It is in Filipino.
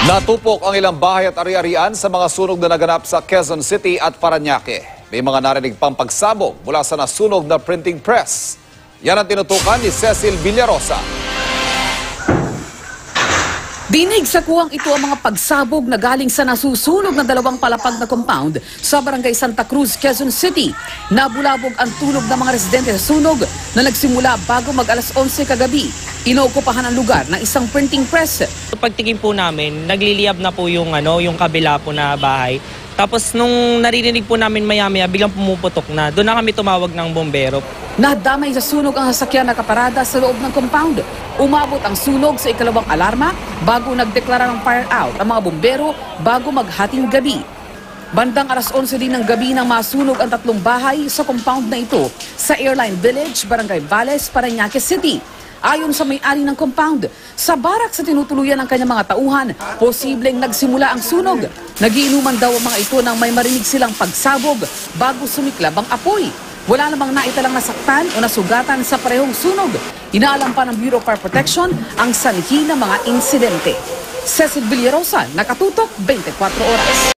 Natupok ang ilang bahay at ari-arian sa mga sunog na naganap sa Quezon City at Parañaque. May mga narinig pang pagsabog mula sa nasunog na printing press. Yan ang tinutukan ni Cecil Villarosa. Dinig sa kuwang ito ang mga pagsabog na galing sa nasusunog na dalawang palapag na compound sa Barangay Santa Cruz, Quezon City. Nabulabog ang tulog ng mga residente sa sunog na nagsimula bago mag alas 11 kagabi. Inokupahan ang lugar ng isang printing press. Pagtingin po namin, nagliliyab na po yung kabila po na bahay. Tapos nung naririnig po namin maya-maya, biglang pumuputok na. Doon na kami tumawag ng bombero. Nadamay sa sunog ang sasakyan na kaparada sa loob ng compound. Umabot ang sunog sa ikalawang alarma bago nagdeklara ng fire out ang mga bombero bago maghating gabi. Bandang alas 11 din ng gabi nang masunog ang tatlong bahay sa compound na ito sa Airline Village, Barangay Vales, Parañaque City. Ayon sa may-ari ng compound, sa barak sa tinutuluyan ng kanyang mga tauhan, posibleng nagsimula ang sunog. Nagiinuman daw ang mga ito nang may marinig silang pagsabog bago sumiklab ang apoy. Wala namang naitalang nasaktan o nasugatan sa parehong sunog. Inaalam pa ng Bureau of Fire Protection ang sanhi ng mga insidente. Cecil Villarosa, Nakatutok, 24 Oras.